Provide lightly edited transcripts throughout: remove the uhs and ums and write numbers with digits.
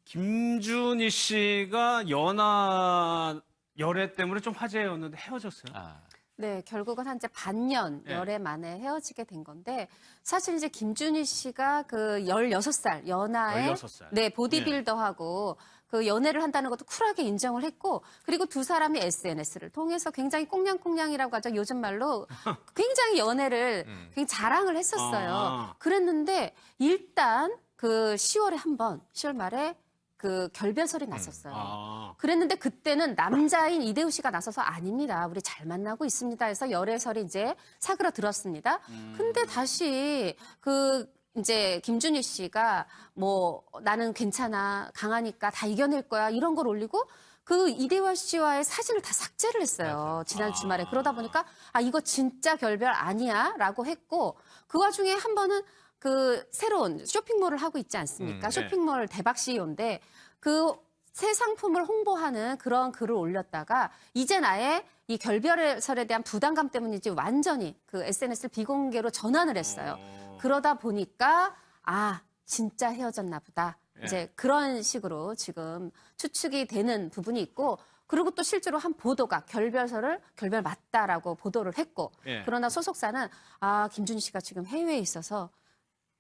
김준희 씨가 연하 열애 때문에 좀 화제였는데 헤어졌어요. 네, 결국은 한 이제 반년 열애 만에 헤어지게 된 건데 사실 이제 김준희 씨가 그 16살 연하에 16살. 네, 보디빌더하고 그 연애를 한다는 것도 쿨하게 인정을 했고 그리고 두 사람이 SNS를 통해서 굉장히 꽁냥꽁냥이라고 하죠. 요즘 말로 굉장히 연애를 굉장히 자랑을 했었어요. 그랬는데 일단 그 10월에 한 번, 10월 말에 그 결별설이 났었어요. 그랬는데 그때는 남자인 이대호 씨가 나서서 아닙니다. 우리 잘 만나고 있습니다. 해서 열애설이 이제 사그라들었습니다. 근데 다시 그 이제 김준희 씨가 뭐 나는 괜찮아, 강하니까 다 이겨낼 거야 이런 걸 올리고 그 이대화 씨와의 사진을 다 삭제를 했어요. 지난 주말에. 그러다 보니까 아 이거 진짜 결별 아니야 라고 했고 그 와중에 한 번은 그 새로운 쇼핑몰을 하고 있지 않습니까? 쇼핑몰 대박 CEO인데 그 새 상품을 홍보하는 그런 글을 올렸다가 이젠 아예 이 결별설에 대한 부담감 때문인지 완전히 그 SNS를 비공개로 전환을 했어요. 그러다 보니까 아 진짜 헤어졌나 보다. 이제 그런 식으로 지금 추측이 되는 부분이 있고 그리고 또 실제로 한 보도가 결별 맞다라고 보도를 했고 그러나 소속사는 아 김준희 씨가 지금 해외에 있어서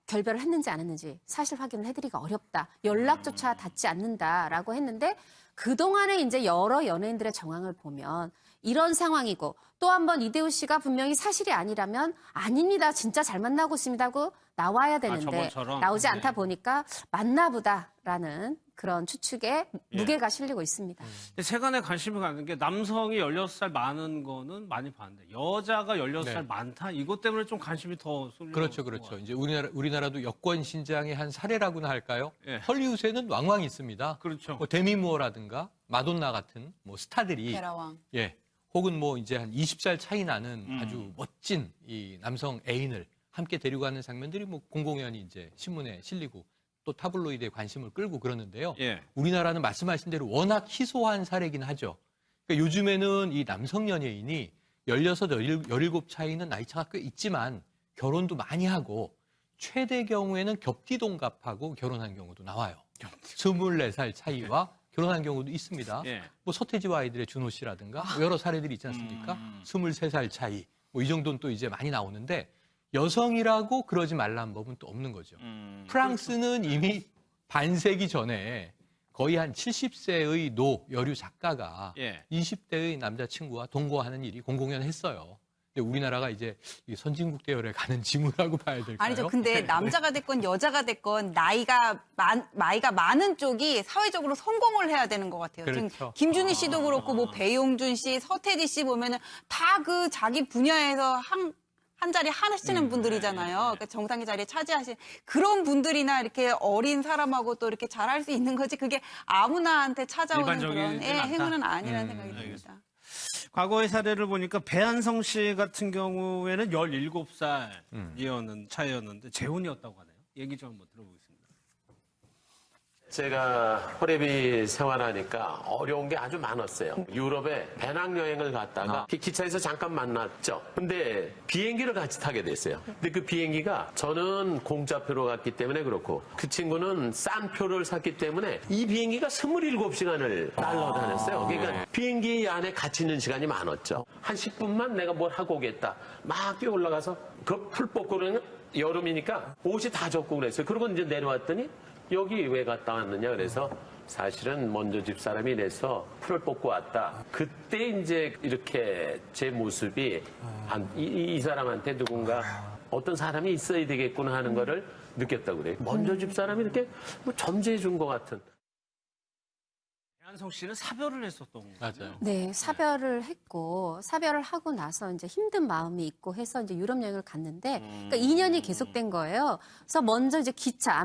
결별을 했는지 안 했는지 사실 확인을 해드리기가 어렵다. 연락조차 닿지 않는다라고 했는데 그동안에 이제 여러 연예인들의 정황을 보면 이런 상황이고 또 한 번 이대호 씨가 분명히 사실이 아니라면 아닙니다. 진짜 잘 만나고 있습니다 하고 나와야 되는데 나오지 않다 보니까 맞나 보다라는 그런 추측에 무게가 실리고 있습니다. 세간에 관심이 가는 게 남성이 16살 많은 거는 많이 봤는데 여자가 16살 많다? 이것 때문에 좀 관심이 더 쏠려. 그렇죠. 이제 우리나라도 여권 신장의 한 사례라고나 할까요? 헐리우드에는 왕왕 있습니다. 그렇죠. 뭐 데미 무어라든가 마돈나 같은 뭐 스타들이 베라왕. 혹은 뭐 이제 한 20살 차이 나는 아주 멋진 이 남성 애인을 함께 데리고 가는 장면들이 뭐 공공연히 이제 신문에 실리고 또 타블로이드에 관심을 끌고 그러는데요. 우리나라는 말씀하신 대로 워낙 희소한 사례긴 하죠. 그러니까 요즘에는 이 남성 연예인이 16, 17 차이는 나이 차가 꽤 있지만 결혼도 많이 하고 최대 경우에는 겹띠 동갑하고 결혼한 경우도 나와요. 24살 차이와 결혼한 경우도 있습니다. 뭐 서태지와 아이들의 준호 씨라든가 뭐 여러 사례들이 있지 않습니까? 23살 차이 뭐 이 정도는 또 이제 많이 나오는데 여성이라고 그러지 말라는 법은 또 없는 거죠. 프랑스는 이미 반세기 전에 거의 한 70세의 노 여류 작가가 20대의 남자친구와 동거하는 일이 공공연했어요. 근데 우리나라가 이제 선진국 대열에 가는 징후라고 봐야 될까요? 아니죠. 근데 남자가 됐건 여자가 됐건 나이가 많은 쪽이 사회적으로 성공을 해야 되는 것 같아요. 그렇죠. 지금 김준희 씨도 그렇고 뭐 배용준 씨, 서태지 씨 보면은 다 그 자기 분야에서 한 자리 하시는 분들이잖아요. 그러니까 정상의 자리에 차지하신 그런 분들이나 이렇게 어린 사람하고 또 이렇게 잘할 수 있는 거지 그게 아무나한테 찾아오는 그런 행운은 아니라는 생각이 듭니다. 과거의 사례를 보니까 배한성 씨 같은 경우에는 17살이었는 차이였는데 재혼이었다고 하네요. 얘기 좀 한번 들어보겠습니다. 제가 호랩이 생활하니까 어려운 게 아주 많았어요. 유럽에 배낭여행을 갔다가 기차에서 잠깐 만났죠. 근데 비행기를 같이 타게 됐어요. 근데 그 비행기가 저는 공짜표로 갔기 때문에 그렇고 그 친구는 싼 표를 샀기 때문에 이 비행기가 27시간을 날아다녔어요. 그러니까 비행기 안에 같이 있는 시간이 많았죠. 한 10분만 내가 뭘 하고 오겠다. 막 뛰어 올라가서 그 풀 뽑고 그러면 여름이니까 옷이 다 젖고 그랬어요. 그러고 이제 내려왔더니 여기 왜 갔다 왔느냐 그래서 사실은 먼저 집사람이 내서 풀을 뽑고 왔다. 그때 이제 이렇게 제 모습이 이 사람한테 누군가 어떤 사람이 있어야 되겠구나 하는 거를 느꼈다고 그래요. 먼저 집사람이 이렇게 뭐 점지해 준 것 같은. 배한성 씨는 사별을 했었던 거예요. 맞아요. 네, 사별을 했고 사별을 하고 나서 이제 힘든 마음이 있고 해서 이제 유럽 여행을 갔는데 그러니까 2년이 계속된 거예요. 그래서 먼저 이제 기차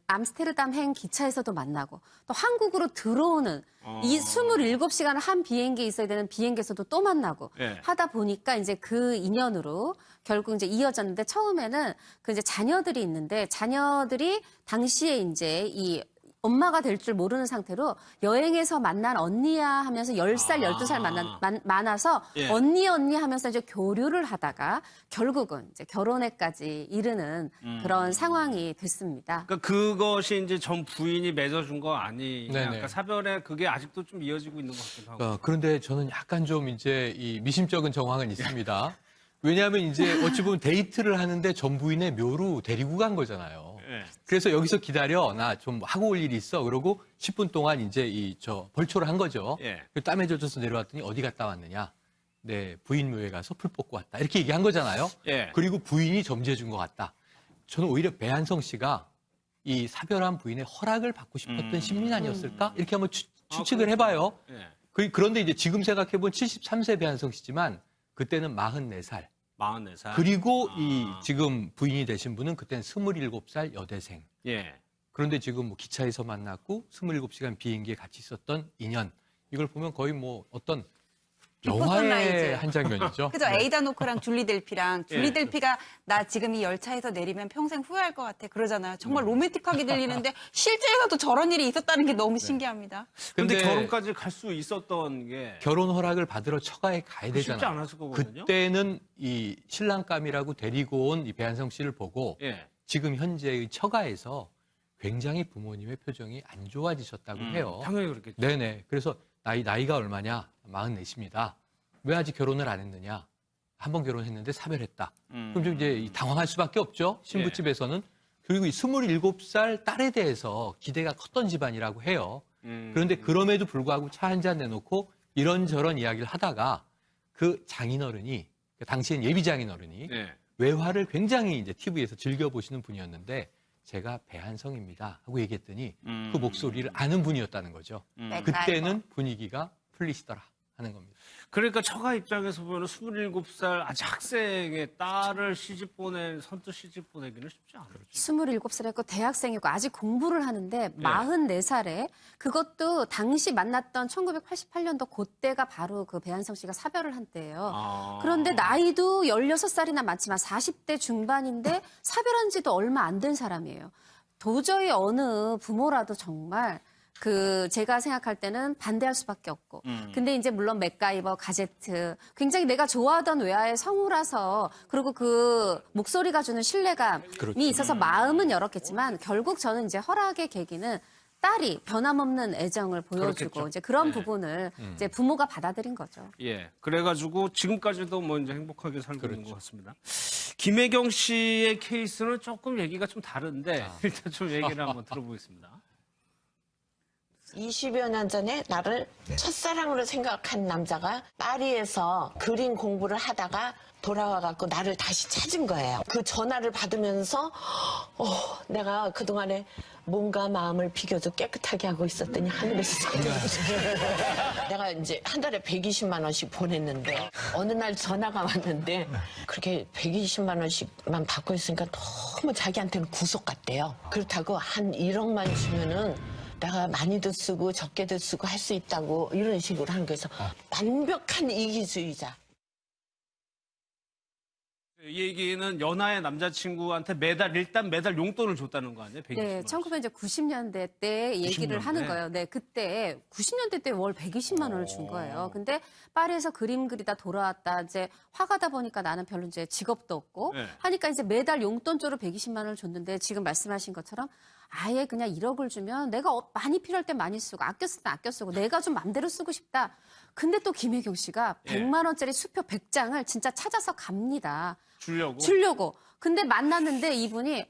암스테르담행 기차에서도 만나고 또 한국으로 들어오는 이 27시간을 한 비행기에 있어야 되는 비행기에서도 또 만나고 하다 보니까 이제 그 인연으로 결국 이제 이어졌는데 처음에는 그 이제 자녀들이 있는데 자녀들이 당시에 이제 이 엄마가 될 줄 모르는 상태로 여행에서 만난 언니야 하면서 10살, 12살 많아서 예. 언니 하면서 이제 교류를 하다가 결국은 이제 결혼에까지 이르는 그런 상황이 됐습니다. 그러니까 그것이 이제 전 부인이 맺어준 거 아니냐. 네네. 그러니까 사별에 그게 아직도 좀 이어지고 있는 것 같기도 하고. 그런데 저는 약간 좀 이제 이 미심쩍은 정황은 있습니다. 왜냐하면 이제 어찌 보면 데이트를 하는데 전 부인의 묘로 데리고 간 거잖아요. 예. 그래서 여기서 기다려. 나 좀 하고 올 일이 있어. 그러고 10분 동안 이제 벌초를 한 거죠. 예. 땀에 젖어서 내려왔더니 어디 갔다 왔느냐. 네, 부인 묘에 가서 풀 뽑고 왔다. 이렇게 얘기한 거잖아요. 예. 그리고 부인이 점지해 준 것 같다. 저는 오히려 배한성 씨가 이 사별한 부인의 허락을 받고 싶었던 심리 아니었을까? 이렇게 한번 추측을 해봐요. 예. 그런데 이제 지금 생각해보면 73세 배한성 씨지만 그때는 44살. 44살. 그리고 이 지금 부인이 되신 분은 그때는 27살 여대생. 예. 그런데 지금 뭐 기차에서 만났고 27시간 비행기에 같이 있었던 인연. 이걸 보면 거의 뭐 어떤 영화의 선라이즈. 한 장면이죠. 그죠? 에이다 노크랑 줄리 델피랑 줄리 예. 델피가 나 지금 이 열차에서 내리면 평생 후회할 것 같아 그러잖아요. 정말 로맨틱하게 들리는데 실제에서도 저런 일이 있었다는 게 너무 신기합니다. 근데 결혼까지 갈 수 있었던 게 결혼 허락을 받으러 처가에 가야 쉽지 되잖아요. 않았을 거거든요. 그때는 이 신랑감이라고 데리고 온 이 배한성 씨를 보고 예. 지금 현재의 처가에서 굉장히 부모님의 표정이 안 좋아지셨다고 해요. 당연히 그렇겠죠. 네네. 그래서 나이가 얼마냐? 44입니다. 왜 아직 결혼을 안 했느냐? 한 번 결혼했는데 사별했다. 그럼 좀 이제 당황할 수밖에 없죠. 신부집에서는. 그리고 이 27살 딸에 대해서 기대가 컸던 집안이라고 해요. 그런데 그럼에도 불구하고 차 한 잔 내놓고 이런저런 이야기를 하다가 그 장인어른이, 당시엔 예비 장인어른이 예. 외화를 굉장히 이제 TV에서 즐겨보시는 분이었는데 제가 배한성입니다 하고 얘기했더니 그 목소리를 아는 분이었다는 거죠. 그때는 분위기가 풀리시더라 하는 겁니다. 그러니까 처가 입장에서 보면 27살 아직 학생의 딸을 선뜻 시집 보내기는 쉽지 않죠. 27살이고 대학생이고 아직 공부를 하는데 44살에 그것도 당시 만났던 1988년도 그때가 바로 그 배한성 씨가 사별을 한 때예요. 그런데 나이도 16살이나 많지만 40대 중반인데 사별한 지도 얼마 안 된 사람이에요. 도저히 어느 부모라도 정말 제가 생각할 때는 반대할 수밖에 없고. 근데 이제 물론 맥가이버, 가제트, 굉장히 내가 좋아하던 외화의 성우라서, 그리고 그 목소리가 주는 신뢰감이 그렇죠. 있어서 마음은 열었겠지만, 결국 저는 이제 허락의 계기는 딸이 변함없는 애정을 보여주고, 그렇겠죠. 이제 그런 네. 부분을 이제 부모가 받아들인 거죠. 예. 그래가지고 지금까지도 뭐 이제 행복하게 살고 있는 그렇죠. 것 같습니다. 김혜경 씨의 케이스는 조금 얘기가 좀 다른데, 일단 좀 얘기를 한번 들어보겠습니다. 20여 년 전에 나를 첫사랑으로 생각한 남자가 파리에서 그림 공부를 하다가 돌아와갖고 나를 다시 찾은 거예요. 그 전화를 받으면서 내가 그동안에 몸과 마음을 비교도 깨끗하게 하고 있었더니 하늘에서 내가 이제 한 달에 120만 원씩 보냈는데 어느 날 전화가 왔는데 그렇게 120만 원씩만 받고 있으니까 너무 자기한테는 구속 같대요. 그렇다고 한 1억만 주면은 내가 많이도 쓰고 적게도 쓰고 할 수 있다고 이런 식으로 하는 거에서 완벽한 이기주의자. 이 얘기는 연하의 남자친구한테 일단 매달 용돈을 줬다는 거 아니에요? 120만 네, 원. 1990년대 때 얘기를 90년대? 하는 거예요. 네, 그때 90년대 때 월 120만 원을 준 거예요. 근데 파리에서 그림 그리다 돌아왔다. 이제 화가다 보니까 나는 별로 이제 직업도 없고 네. 하니까 이제 매달 용돈조로 120만 원을 줬는데 지금 말씀하신 것처럼 아예 그냥 1억을 주면 내가 많이 필요할 때 많이 쓰고 아껴 쓸 때 아껴 쓰고 내가 좀 맘대로 쓰고 싶다. 근데 또 김혜경 씨가 예. 100만 원짜리 수표 100장을 진짜 찾아서 갑니다. 주려고. 근데 만났는데 이분이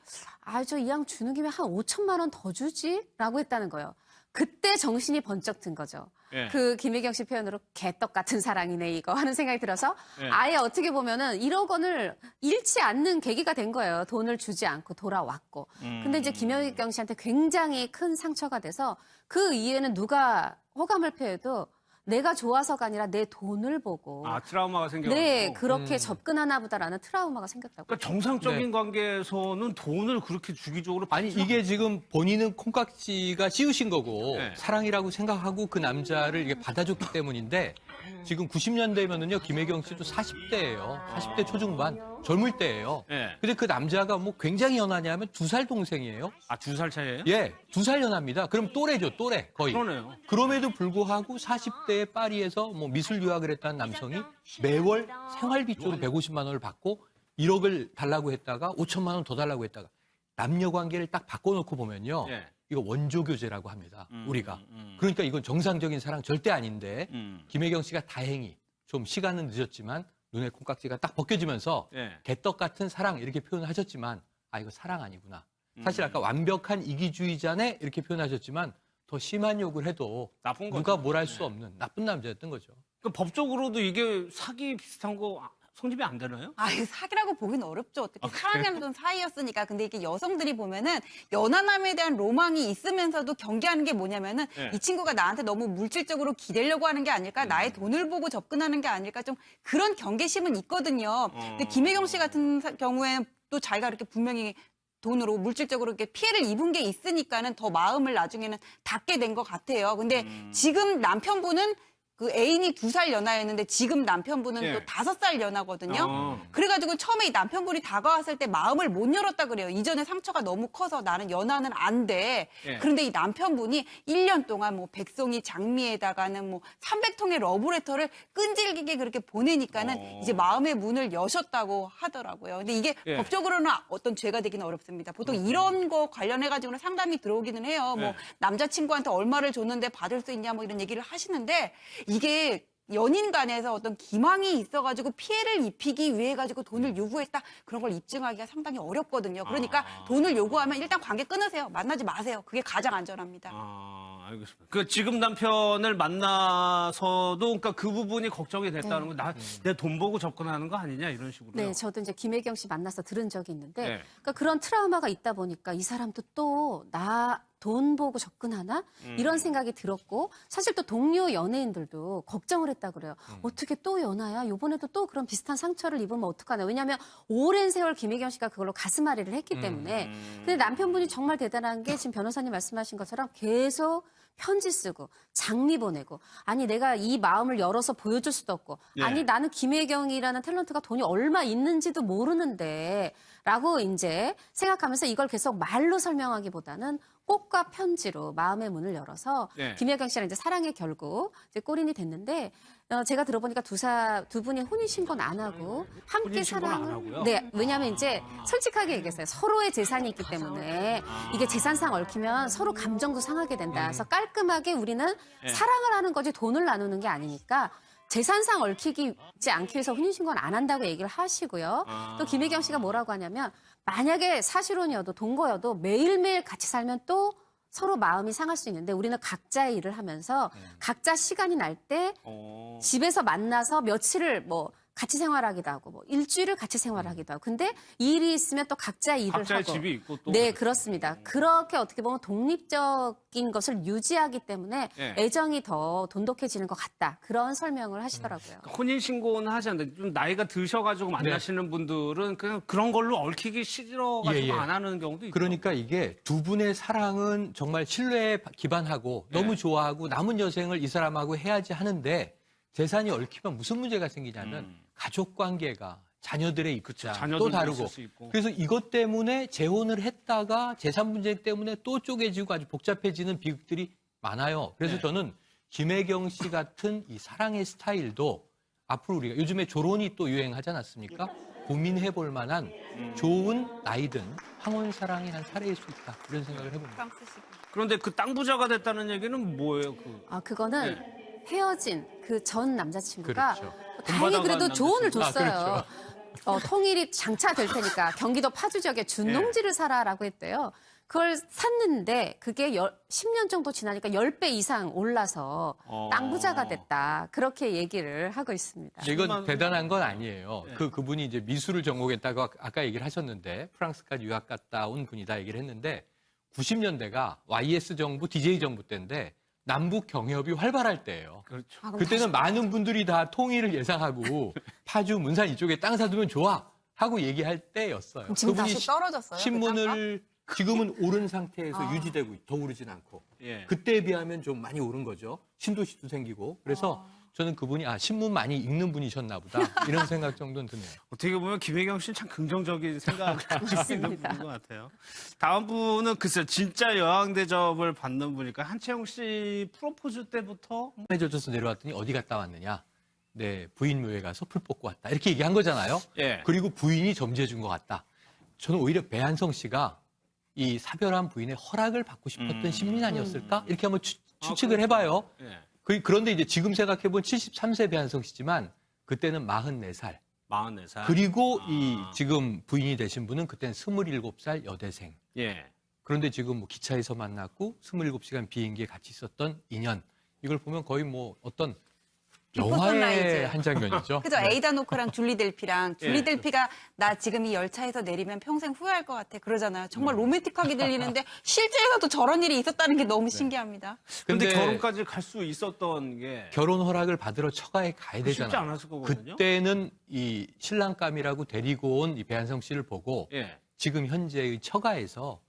저 이왕 주는 김에 한 5천만 원 더 주지? 라고 했다는 거예요. 그때 정신이 번쩍 든 거죠. 예. 그 김혜경 씨 표현으로 개떡 같은 사랑이네 이거 하는 생각이 들어서 예. 아예 어떻게 보면은 1억 원을 잃지 않는 계기가 된 거예요. 돈을 주지 않고 돌아왔고. 근데 이제 김혜경 씨한테 굉장히 큰 상처가 돼서 그 이후에는 누가 호감을 표해도 내가 좋아서가 아니라 내 돈을 보고 트라우마가 생겨가지고. 네, 그렇게 접근하나 보다라는 트라우마가 생겼다고. 그러니까 정상적인 관계에서는 돈을 그렇게 주기적으로 아니 이게 지금 본인은 콩깍지가 씌우신 거고 네. 사랑이라고 생각하고 그 남자를 이게 받아줬기 때문인데 지금 90년대면은요 김혜경 씨도 40대예요. 40대 초중반. 젊을 때예요. 예. 근데 그 남자가 뭐 굉장히 연하냐면 2살 동생이에요. 아, 2살 차이예요? 예, 2살 연합니다. 그럼 또래죠, 또래 거의. 그러네요. 그럼에도 불구하고 40대에 파리에서 뭐 미술 유학을 했다는 남성이 매월 생활비 쪽으로 150만 원을 받고 1억을 달라고 했다가 5천만 원 더 달라고 했다가 남녀 관계를 딱 바꿔놓고 보면요. 예. 이거 원조교제라고 합니다. 우리가. 그러니까 이건 정상적인 사랑 절대 아닌데 김혜경 씨가 다행히 좀 시간은 늦었지만 눈에 콩깍지가 딱 벗겨지면서 예. 개떡 같은 사랑 이렇게 표현을 하셨지만 아 이거 사랑 아니구나. 사실 아까 완벽한 이기주의자네 이렇게 표현하셨지만 더 심한 욕을 해도 나쁜 거죠. 누가 뭘 할 수 없는 나쁜 남자였던 거죠. 그 법적으로도 이게 사기 비슷한 거 성립이 안 되나요? 아, 이거 사기라고 보기는 어렵죠. 어떻게 사랑하는 사이였으니까. 근데 이게 여성들이 보면은 연하남에 대한 로망이 있으면서도 경계하는 게 뭐냐면은 네. 이 친구가 나한테 너무 물질적으로 기대려고 하는 게 아닐까, 나의 돈을 보고 접근하는 게 아닐까, 좀 그런 경계심은 있거든요. 근데 김혜경 씨 같은 경우에는 또 자기가 이렇게 분명히 돈으로 물질적으로 이렇게 피해를 입은 게 있으니까는 더 마음을 나중에는 닫게 된 것 같아요. 근데 지금 남편분은 그 애인이 2살 연하였는데 지금 남편분은 예. 또 5살 연하거든요. 어. 그래가지고 처음에 이 남편분이 다가왔을 때 마음을 못 열었다 그래요. 이전에 상처가 너무 커서 나는 연하는 안 돼. 예. 그런데 이 남편분이 1년 동안 뭐 백송이 장미에다가는 뭐 300통의 러브레터를 끈질기게 그렇게 보내니까는 이제 마음의 문을 여셨다고 하더라고요. 근데 이게 예. 법적으로는 어떤 죄가 되기는 어렵습니다. 보통 이런 거 관련해가지고는 상담이 들어오기는 해요. 뭐 예. 남자친구한테 얼마를 줬는데 받을 수 있냐 뭐 이런 얘기를 하시는데 이게 연인 간에서 어떤 기망이 있어가지고 피해를 입히기 위해 가지고 돈을 요구했다 그런 걸 입증하기가 상당히 어렵거든요. 그러니까 돈을 요구하면 일단 관계 끊으세요. 만나지 마세요. 그게 가장 안전합니다. 아, 알겠습니다. 그 지금 남편을 만나서도 그러니까 그 부분이 걱정이 됐다는 거, 내 돈 보고 접근하는 거 아니냐 이런 식으로요. 네, 저도 이제 김혜경 씨 만나서 들은 적이 있는데, 네. 그러니까 그런 트라우마가 있다 보니까 이 사람도 또 나 돈 보고 접근하나 이런 생각이 들었고, 사실 또 동료 연예인들도 걱정을 했다 그래요. 어떻게 또 연하야? 이번에도 또 그런 비슷한 상처를 입으면 어떡하나? 왜냐하면 오랜 세월 김혜경 씨가 그걸로 가슴앓이를 했기 때문에. 근데 남편분이 정말 대단한 게 지금 변호사님 말씀하신 것처럼 계속 편지 쓰고 장미 보내고, 아니 내가 이 마음을 열어서 보여줄 수도 없고, 예. 아니 나는 김혜경이라는 탤런트가 돈이 얼마 있는지도 모르는데 라고 이제 생각하면서 이걸 계속 말로 설명하기보다는 꽃과 편지로 마음의 문을 열어서 예. 김혜경 씨랑 이제 사랑의 결국 이제 꼬린이 됐는데, 제가 들어보니까 두 분이 혼인신고는 안 하고 함께 혼인신고는 안 사랑을. 하고요? 네, 왜냐하면 이제 솔직하게 얘기했어요. 서로의 재산이 있기 때문에 이게 재산상 얽히면 서로 감정도 상하게 된다. 그래서 깔끔하게 우리는 예. 사랑을 하는 거지 돈을 나누는 게 아니니까 재산상 얽히지 않기 위해서 혼인신고는 안 한다고 얘기를 하시고요. 또 김혜경 씨가 뭐라고 하냐면, 만약에 사실혼이어도 동거여도 매일매일 같이 살면 또 서로 마음이 상할 수 있는데 우리는 각자의 일을 하면서 각자 시간이 날 때 집에서 만나서 며칠을 뭐 같이 생활하기도 하고 뭐 일주일을 같이 생활하기도 하고, 근데 일이 있으면 또 각자의 일을 각자의 하고. 집이 있고 또. 네, 그렇습니다. 그렇게 어떻게 보면 독립적인 것을 유지하기 때문에 예. 애정이 더 돈독해지는 것 같다. 그런 설명을 하시더라고요. 혼인신고는 하지 않는데 좀 나이가 드셔가지고 만나시는 분들은 그냥 그런 걸로 얽히기 싫어가지고 예, 예. 안 하는 경우도 있고. 그러니까 이게 두 분의 사랑은 정말 신뢰에 기반하고 너무 좋아하고 남은 여생을 이 사람하고 해야지 하는데, 재산이 얽히면 무슨 문제가 생기냐면 가족 관계가, 자녀들의 입장 또 자녀들도 다르고, 있을 수 있고. 그래서 이것 때문에 재혼을 했다가 재산 분쟁 때문에 또 쪼개지고 아주 복잡해지는 비극들이 많아요. 그래서 네. 저는 김혜경 씨 같은 이 사랑의 스타일도 앞으로 우리가 요즘에 조론이 또 유행하지 않았습니까? 고민해 볼 만한 좋은 나이든 황혼 사랑의 한 사례일 수 있다, 이런 생각을 해봅니다. 그런데 그 땅 부자가 됐다는 얘기는 뭐예요? 그거는 헤어진 그 전 남자친구가 그렇죠. 다행히 그래도 돈 조언을 남자친구. 줬어요. 통일이 장차될 테니까 경기도 파주 지역에 준농지를 사라라고 했대요. 그걸 샀는데 그게 10년 정도 지나니까 10배 이상 올라서 땅 부자가 됐다. 그렇게 얘기를 하고 있습니다. 이건 대단한 건 아니에요. 그분이 이제 미술을 전공했다고 아까 얘기를 하셨는데, 프랑스까지 유학 갔다 온 분이다 얘기를 했는데, 90년대가 YS 정부, DJ 정부 때인데 남북 경협이 활발할 때예요. 그렇죠. 그때는 많은 분들이 다 통일을 예상하고 파주, 문산 이쪽에 땅 사두면 좋아 하고 얘기할 때였어요. 그럼 지금 그분이 다시 떨어졌어요? 신문을 지금은 오른 상태에서 유지되고 더 오르진 않고, 예. 그때에 비하면 좀 많이 오른 거죠. 신도시도 생기고. 그래서 저는 그분이 신문 많이 읽는 분이셨나 보다 이런 생각 정도는 드네요. 어떻게 보면 김혜경 씨는 참 긍정적인 생각을 하고 있는 분인 것 같아요. 다음 분은 글쎄요, 진짜 여왕 대접을 받는 분이니까 한채영 씨 프로포즈 때부터 해줘서 내려왔더니 어디 갔다 왔느냐? 네, 부인 묘에 가서 풀 뽑고 왔다. 이렇게 얘기한 거잖아요. 예. 그리고 부인이 점지해준 것 같다. 저는 오히려 배한성 씨가 이 사별한 부인의 허락을 받고 싶었던 심리 아니었을까? 이렇게 한번 추측을 해봐요. 예. 그런데 이제 지금 생각해보면 73세 배한성 씨지만 그때는 44살. 44살. 그리고 이 지금 부인이 되신 분은 그때는 27살 여대생. 예. 그런데 지금 뭐 기차에서 만났고 27시간 비행기에 같이 있었던 인연. 이걸 보면 거의 뭐 어떤 비포 영화의 선라이즈. 한 장면이죠. 그죠? 에이다 노크랑 줄리 델피랑 줄리 예. 델피가 나 지금 이 열차에서 내리면 평생 후회할 것 같아 그러잖아요. 정말 로맨틱하게 들리는데 실제에서도 저런 일이 있었다는 게 너무 신기합니다. 근데 근데 결혼까지 갈 수 있었던 게 결혼 허락을 받으러 처가에 가야 쉽지 되잖아요. 않았을 거거든요. 그때는 이 신랑감이라고 데리고 온 이 배한성 씨를 보고 예. 지금 현재의 처가에서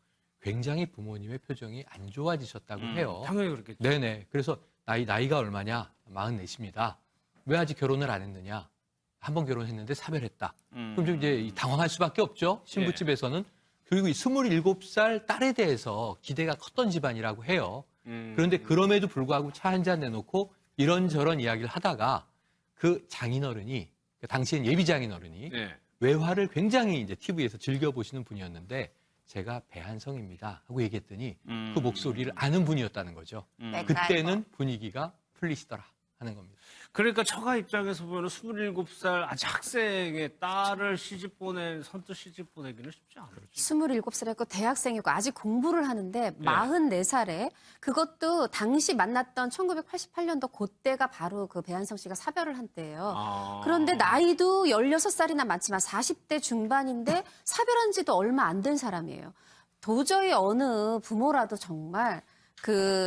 굉장히 부모님의 표정이 안 좋아지셨다고 해요. 당연히 그렇겠죠. 네네. 그래서 나이가 얼마냐? 44입니다. 왜 아직 결혼을 안 했느냐? 한 번 결혼했는데 사별했다. 그럼 좀 이제 당황할 수밖에 없죠. 신부집에서는. 그리고 이 27살 딸에 대해서 기대가 컸던 집안이라고 해요. 그런데 그럼에도 불구하고 차 한 잔 내놓고 이런저런 이야기를 하다가 그 장인어른이, 당시엔 예비 장인어른이 예. 외화를 굉장히 이제 TV에서 즐겨보시는 분이었는데 제가 배한성입니다 하고 얘기했더니 그 목소리를 아는 분이었다는 거죠. 그때는 분위기가 풀리시더라 하는 겁니다. 그러니까 처가 입장에서 보면 27살 아직 학생의 딸을 선뜻 시집 보내기는 쉽지 않죠. 27살이고 대학생이고 아직 공부를 하는데 44살에 그것도 당시 만났던 1988년도 그때가 바로 그 배한성 씨가 사별을 한 때예요. 그런데 나이도 16살이나 많지만 40대 중반인데 사별한 지도 얼마 안 된 사람이에요. 도저히 어느 부모라도 정말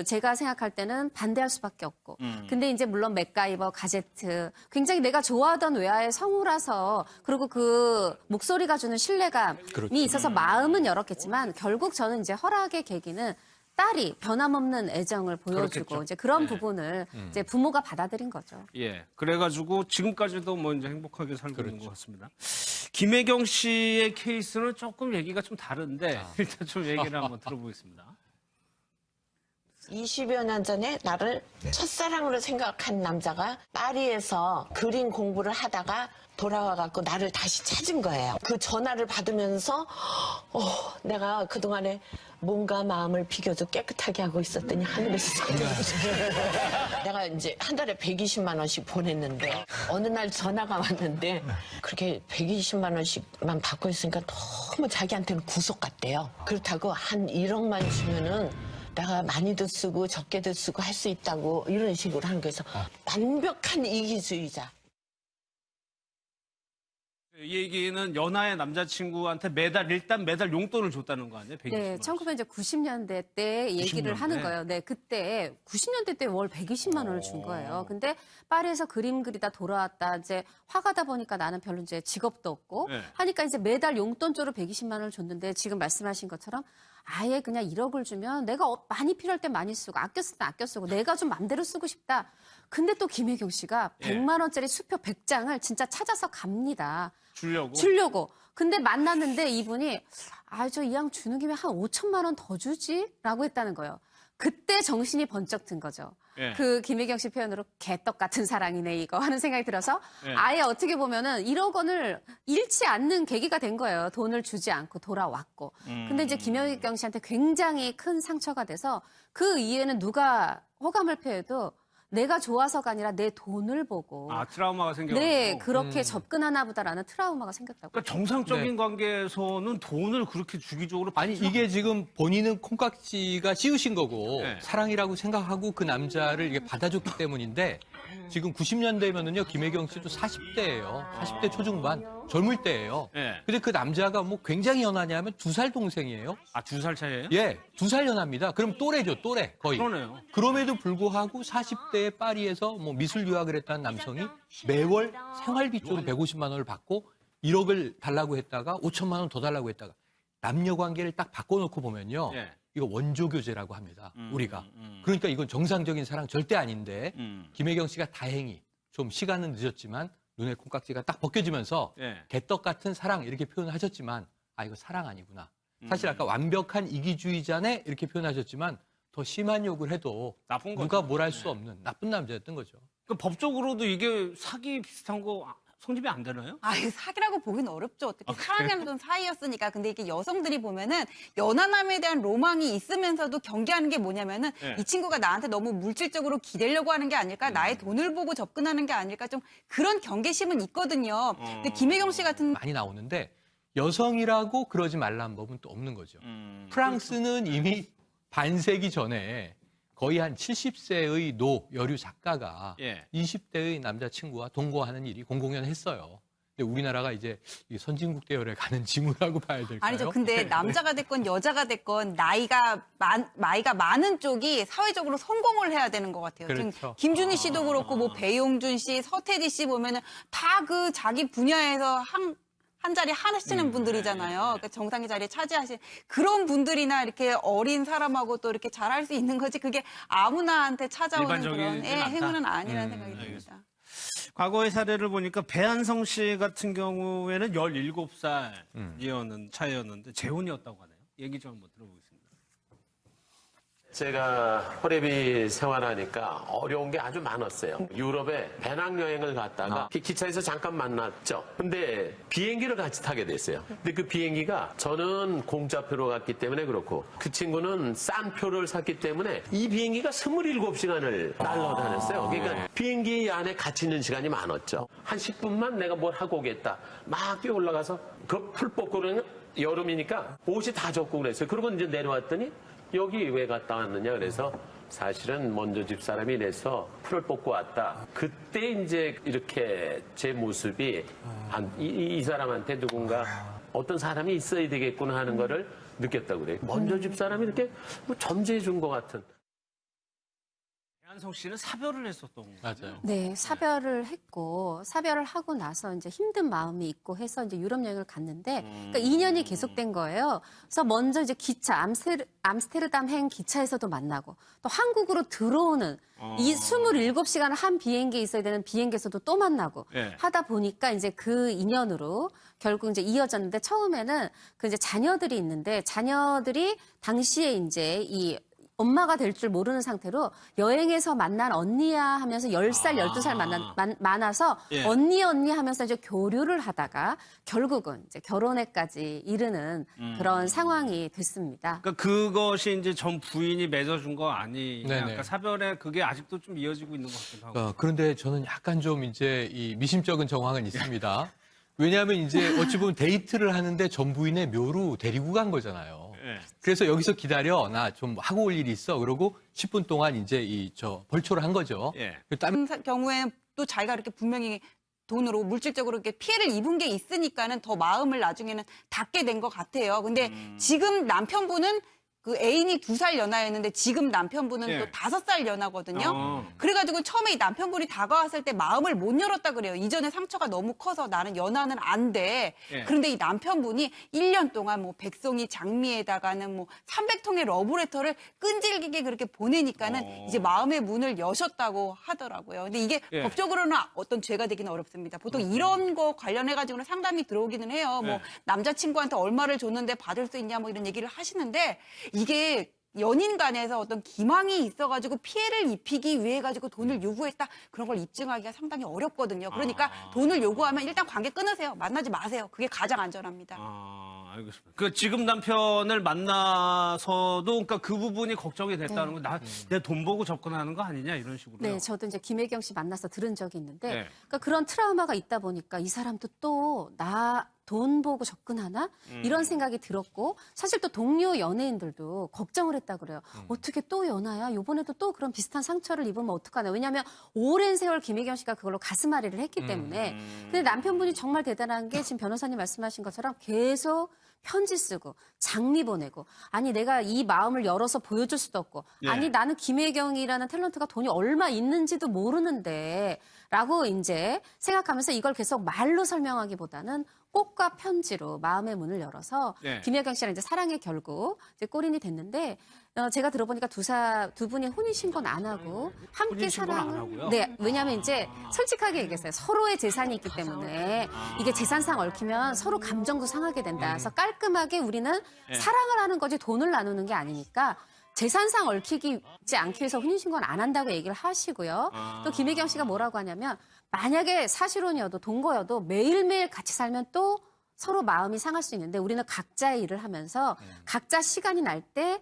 제가 생각할 때는 반대할 수밖에 없고. 근데 이제 물론 맥가이버, 가제트, 굉장히 내가 좋아하던 외화의 성우라서, 그리고 그 목소리가 주는 신뢰감이 그렇죠. 있어서 마음은 열었겠지만, 결국 저는 이제 허락의 계기는 딸이 변함없는 애정을 보여주고, 그렇겠죠. 이제 그런 부분을 이제 부모가 받아들인 거죠. 예. 그래가지고 지금까지도 뭐 이제 행복하게 살고 있는 그렇죠. 것 같습니다. 김혜경 씨의 케이스는 조금 얘기가 좀 다른데, 일단 좀 얘기를 한번 들어보겠습니다. 20여 년 전에 나를 첫사랑으로 생각한 남자가 파리에서 그림 공부를 하다가 돌아와갖고 나를 다시 찾은 거예요. 그 전화를 받으면서 내가 그동안에 몸과 마음을 비교도 깨끗하게 하고 있었더니 하늘에서 내가 이제 한 달에 120만 원씩 보냈는데 어느 날 전화가 왔는데 그렇게 120만 원씩만 받고 있으니까 너무 자기한테는 구속 같대요. 그렇다고 한 1억만 주면은 내가 많이도 쓰고 적게도 쓰고 할 수 있다고 이런 식으로 하는 거에서 완벽한 이기주의자. 이 얘기는 연하의 남자친구한테 일단 매달 용돈을 줬다는 거 아니에요? 120만 네, 원. 1990년대 때 얘기를 90년대? 하는 거예요. 네, 그때 90년대 때 월 120만 원을 준 거예요. 근데 파리에서 그림 그리다 돌아왔다. 이제 화가다 보니까 나는 별로 이제 직업도 없고 네. 하니까 이제 매달 용돈조로 120만 원을 줬는데 지금 말씀하신 것처럼 아예 그냥 1억을 주면 내가 많이 필요할 때 많이 쓰고 아껴 쓸 때 아껴 쓰고 내가 좀 맘대로 쓰고 싶다. 근데 또 김혜경 씨가 100만 원짜리 수표 100장을 진짜 찾아서 갑니다. 주려고. 근데 만났는데 이분이 저 이 양 주는 김에 한 5천만 원 더 주지? 라고 했다는 거예요. 그때 정신이 번쩍 든 거죠. 예. 그 김혜경 씨 표현으로 개떡 같은 사랑이네 이거 하는 생각이 들어서 예. 아예 어떻게 보면은 1억 원을 잃지 않는 계기가 된 거예요. 돈을 주지 않고 돌아왔고. 근데 이제 김혜경 씨한테 굉장히 큰 상처가 돼서 그 이후에는 누가 호감을 표해도 내가 좋아서가 아니라 내 돈을 보고 트라우마가 생겨가지고. 네, 그렇게 접근하나 보다라는 트라우마가 생겼다고. 그러니까 정상적인 관계에서는 돈을 그렇게 주기적으로 아니 이게 지금 본인은 콩깍지가 씌우신 거고 네. 사랑이라고 생각하고 그 남자를 이게 받아줬기 때문인데 지금 90년대면은요 김혜경 씨도 40대예요. 40대 초중반 젊을 때예요. 네. 근데 그 남자가 뭐 굉장히 연하냐면 2살 동생이에요. 2살 차이예요? 예, 2살 연합니다. 그럼 또래죠, 또래 거의. 그러네요. 그럼에도 불구하고 40대의 파리에서 뭐 미술 유학을 했다는 남성이 매월 생활비 쪽으로 150만 원을 받고 1억을 달라고 했다가 5천만 원 더 달라고 했다가 남녀 관계를 딱 바꿔놓고 보면요. 예. 이거 원조교제라고 합니다. 우리가. 그러니까 이건 정상적인 사랑 절대 아닌데 김혜경 씨가 다행히 좀 시간은 늦었지만 눈의 콩깍지가 딱 벗겨지면서 예. 개떡 같은 사랑 이렇게 표현하셨지만 아 이거 사랑 아니구나. 사실 아까 완벽한 이기주의자네 이렇게 표현하셨지만 더 심한 욕을 해도 나쁜 거죠. 누가 뭘 할 수 없는 나쁜 남자였던 거죠. 그 법적으로도 이게 사기 비슷한 거 성립이 안 되나요? 아, 이거 사기라고 보기는 어렵죠. 어떻게 사랑하는 사이였으니까. 근데 이게 여성들이 보면은 연하남에 대한 로망이 있으면서도 경계하는 게 뭐냐면은 네. 이 친구가 나한테 너무 물질적으로 기대려고 하는 게 아닐까, 나의 돈을 보고 접근하는 게 아닐까, 좀 그런 경계심은 있거든요. 근데 김혜경 씨 같은 많이 나오는데 여성이라고 그러지 말라는 법은 또 없는 거죠. 프랑스는 이미 반세기 전에 거의 한 70세의 여류 작가가 예. 20대의 남자친구와 동거하는 일이 공공연했어요. 근데 우리나라가 이제 이 선진국 대열에 가는 징후라고 봐야 될까요? 아니죠. 근데 남자가 됐건 여자가 됐건 나이가 많은 쪽이 사회적으로 성공을 해야 되는 것 같아요. 그렇죠. 지금 김준희 씨도 그렇고 뭐 배용준 씨, 서태지 씨 보면은 다 그 자기 분야에서 한 자리 하시는 분들이잖아요. 그러니까 정상의 자리에 차지하신 그런 분들이나 이렇게 어린 사람하고 또 이렇게 잘할 수 있는 거지 그게 아무나한테 찾아오는 그런 일반적이진 않다. 행운은 아니라는 생각이 듭니다. 과거의 사례를 보니까 배한성 씨 같은 경우에는 17살이었는 차이였는데 재혼이었다고 하네요. 얘기 좀 한번 들어보겠습니다. 제가 호랩이 생활하니까 어려운 게 아주 많았어요. 유럽에 배낭여행을 갔다가 기차에서 잠깐 만났죠. 근데 비행기를 같이 타게 됐어요. 근데 그 비행기가 저는 공짜표로 갔기 때문에 그렇고 그 친구는 싼 표를 샀기 때문에 이 비행기가 27시간을 날아다녔어요. 그러니까 비행기 안에 갇혀 있는 시간이 많았죠. 한 10분만 내가 뭘 하고 오겠다. 막 뛰어 올라가서 그 풀 뽑고 그러면 여름이니까 옷이 다 젖고 그랬어요. 그러고 이제 내려왔더니 여기 왜 갔다 왔느냐 그래서 사실은 먼저 집사람이 이래서 풀을 뽑고 왔다. 그때 이제 이렇게 제 모습이 이 사람한테 누군가 어떤 사람이 있어야 되겠구나 하는 거를 느꼈다고 그래요. 먼저 집사람이 이렇게 뭐 점지해 준 것 같은. 배한성 씨는 사별을 했었던 거예요. 맞아요. 네, 사별을 했고 사별을 하고 나서 이제 힘든 마음이 있고 해서 이제 유럽 여행을 갔는데 그러니까 2년이 계속된 거예요. 그래서 먼저 이제 기차 암스테르담행 기차에서도 만나고 또 한국으로 들어오는 이 27시간을 한 비행기에 있어야 되는 비행기에서도 또 만나고 예. 하다 보니까 이제 그 인연으로 결국 이제 이어졌는데 처음에는 그 이제 자녀들이 있는데 자녀들이 당시에 이제 이 엄마가 될 줄 모르는 상태로 여행에서 만난 언니야 하면서 10살, 12살 많아서 예. 언니 하면서 이제 교류를 하다가 결국은 이제 결혼에까지 이르는 그런 상황이 됐습니다. 그러니까 그것이 이제 전 부인이 맺어준 거 아니냐. 네네. 그러니까 사별에 그게 아직도 좀 이어지고 있는 것 같기도 하고. 그런데 저는 약간 좀 이제 이 미심쩍은 정황은 있습니다. 왜냐하면 이제 어찌 보면 데이트를 하는데 전 부인의 묘로 데리고 간 거잖아요. 예. 그래서 여기서 기다려. 나 좀 하고 올 일이 있어. 그러고 10분 동안 이제 벌초를 한 거죠. 예. 땀 경우에는 또 자기가 이렇게 분명히 돈으로 물질적으로 이렇게 피해를 입은 게 있으니까는 더 마음을 나중에는 닫게 된 것 같아요. 근데 지금 남편분은 그 애인이 2살 연하였는데 지금 남편분은 예. 또 5살 연하거든요. 어. 그래가지고 처음에 이 남편분이 다가왔을 때 마음을 못 열었다 그래요. 이전에 상처가 너무 커서 나는 연하는 안 돼. 예. 그런데 이 남편분이 1년 동안 뭐 백송이 장미에다가는 뭐 300통의 러브레터를 끈질기게 그렇게 보내니까는 이제 마음의 문을 여셨다고 하더라고요. 근데 이게 예. 법적으로는 어떤 죄가 되기는 어렵습니다. 보통 이런 거 관련해가지고는 상담이 들어오기는 해요. 뭐 예. 남자친구한테 얼마를 줬는데 받을 수 있냐 뭐 이런 얘기를 하시는데 이게 연인 간에서 어떤 기망이 있어가지고 피해를 입히기 위해 가지고 돈을 요구했다 그런 걸 입증하기가 상당히 어렵거든요. 그러니까 돈을 요구하면 일단 관계 끊으세요. 만나지 마세요. 그게 가장 안전합니다. 알겠습니다. 그 지금 남편을 만나서도 그러니까 그 부분이 걱정이 됐다는 건 내 돈 보고 접근하는 거 아니냐 이런 식으로요. 네, 저도 이제 김혜경 씨 만나서 들은 적이 있는데, 네. 그러니까 그런 트라우마가 있다 보니까 이 사람도 또 나 돈 보고 접근하나 이런 생각이 들었고, 사실 또 동료 연예인들도 걱정을 했다 그래요. 어떻게 또 연하야? 이번에도 또 그런 비슷한 상처를 입으면 어떡하나? 왜냐하면 오랜 세월 김혜경 씨가 그걸로 가슴앓이를 했기 때문에. 근데 남편분이 정말 대단한 게 지금 변호사님 말씀하신 것처럼 계속 편지 쓰고 장미 보내고 아니 내가 이 마음을 열어서 보여줄 수도 없고 예. 아니 나는 김혜경이라는 탤런트가 돈이 얼마 있는지도 모르는데 라고 이제 생각하면서 이걸 계속 말로 설명하기보다는 꽃과 편지로 마음의 문을 열어서 예. 김혜경 씨랑 이제 사랑의 결국 이제 꼬린이 됐는데 제가 들어보니까 두 분이 혼인신고는 안 하고 함께 혼인신고는 안 사랑을. 하고요? 네, 왜냐하면 이제 솔직하게 얘기했어요. 서로의 재산이 있기 때문에 이게 재산상 얽히면 서로 감정도 상하게 된다. 그래서 깔끔하게 우리는 사랑을 하는 거지 돈을 나누는 게 아니니까 재산상 얽히지 않기 위해서 혼인신고는 안 한다고 얘기를 하시고요. 또 김혜경 씨가 뭐라고 하냐면 만약에 사실혼이어도 동거여도 매일매일 같이 살면 또 서로 마음이 상할 수 있는데 우리는 각자의 일을 하면서 각자 시간이 날 때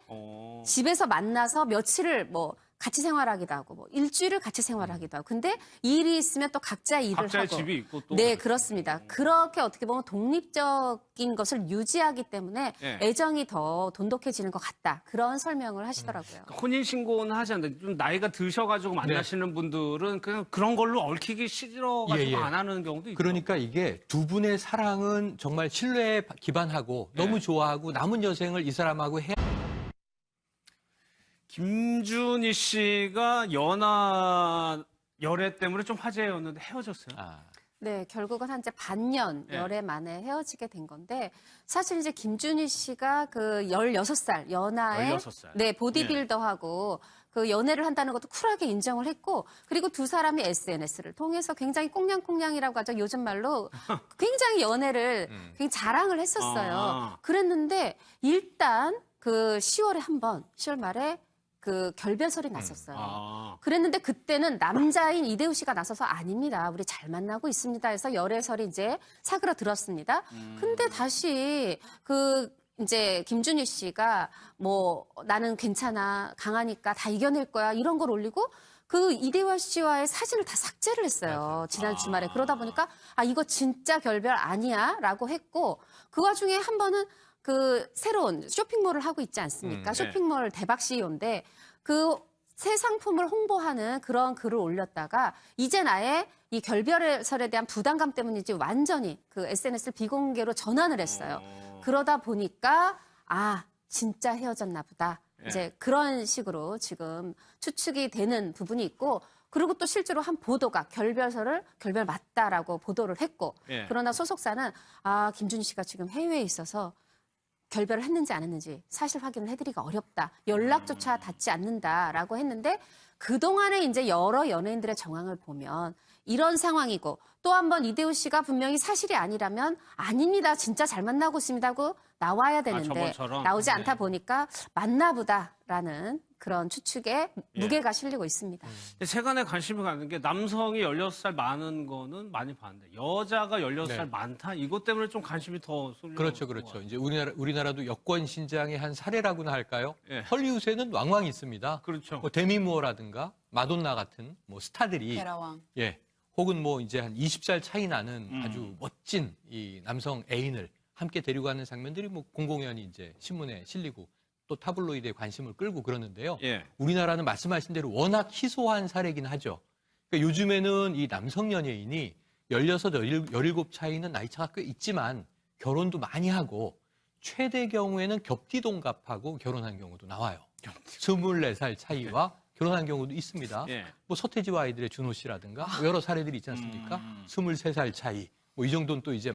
집에서 만나서 며칠을 뭐 같이 생활하기도 하고 뭐 일주일을 같이 생활하기도 하고 근데 일이 있으면 또 각자의 일을 각자의 하고 집이 있고 또. 네 그렇습니다. 그렇게 어떻게 보면 독립적인 것을 유지하기 때문에 예. 애정이 더 돈독해지는 것 같다. 그런 설명을 하시더라고요. 혼인신고는 하지 않는데 좀 나이가 드셔가지고 만나시는 분들은 그냥 그런 걸로 얽히기 싫어가지고 예, 예. 안 하는 경우도 있죠. 그러니까 이게 두 분의 사랑은 정말 신뢰에 기반하고 너무 좋아하고 남은 여생을 이 사람하고 해야 김준희 씨가 열애 때문에 좀 화제였는데 헤어졌어요. 네, 결국은 한 이제 반년 예. 열애 만에 헤어지게 된 건데 사실 이제 김준희 씨가 그 16살 연하에 16살. 네, 보디빌더하고 그 연애를 한다는 것도 쿨하게 인정을 했고 그리고 두 사람이 SNS를 통해서 굉장히 꽁냥꽁냥이라고 하죠. 요즘 말로 굉장히 연애를 굉장히 자랑을 했었어요. 아. 그랬는데 일단 그 10월에 한 번, 10월 말에 그 결별설이 났었어요. 아. 그랬는데 그때는 남자인 이대호 씨가 나서서 아닙니다. 우리 잘 만나고 있습니다. 해서 열애설이 이제 사그라들었습니다. 근데 다시 그 이제 김준희 씨가 뭐 나는 괜찮아 강하니까 다 이겨낼 거야 이런 걸 올리고 그 이대화 씨와의 사진을 다 삭제를 했어요. 지난 주말에. 그러다 보니까 아 이거 진짜 결별 아니야 라고 했고 그 와중에 한 번은 그 새로운 쇼핑몰을 하고 있지 않습니까? 쇼핑몰 대박 CEO인데 그 새 상품을 홍보하는 그런 글을 올렸다가 이젠 아예 이 결별설에 대한 부담감 때문인지 완전히 그 SNS를 비공개로 전환을 했어요. 그러다 보니까 아 진짜 헤어졌나 보다. 이제 그런 식으로 지금 추측이 되는 부분이 있고 그리고 또 실제로 한 보도가 결별 맞다라고 보도를 했고 그러나 소속사는 아 김준희 씨가 지금 해외에 있어서 결별을 했는지 안 했는지 사실 확인을 해드리기가 어렵다. 연락조차 닿지 않는다라고 했는데 그동안에 이제 여러 연예인들의 정황을 보면 이런 상황이고 또 한 번 이대호 씨가 분명히 사실이 아니라면 아닙니다. 진짜 잘 만나고 있습니다 하고 나와야 되는데 저번처럼? 나오지 않다 보니까 맞나 보다라는 그런 추측에 무게가 실리고 있습니다. 근데 세간에 관심이 가는 게 남성이 16살 많은 거는 많이 봤는데 여자가 16살 네. 많다? 이것 때문에 좀 관심이 더 쏠려. 그렇죠, 그렇죠. 이제 우리나라도 여권 신장의 한 사례라고나 할까요? 예. 헐리우드에는 왕왕이 있습니다. 그렇죠. 뭐 데미 무어라든가 마돈나 같은 뭐 스타들이 베라왕. 예. 혹은 뭐 이제 한 20살 차이 나는 아주 멋진 이 남성 애인을 함께 데리고 가는 장면들이 뭐 공공연히 이제 신문에 실리고 또 타블로이드에 관심을 끌고 그러는데요. 예. 우리나라는 말씀하신 대로 워낙 희소한 사례긴 하죠. 그러니까 요즘에는 이 남성 연예인이 16, 17 차이는 나이 차가 꽤 있지만 결혼도 많이 하고 최대 경우에는 겹띠 동갑하고 결혼한 경우도 나와요. 24살 차이와 결혼한 경우도 있습니다. 예. 뭐 서태지와 아이들의 준호 씨라든가 여러 사례들이 있지 않습니까? 23살 차이. 뭐 이 정도는 또 이제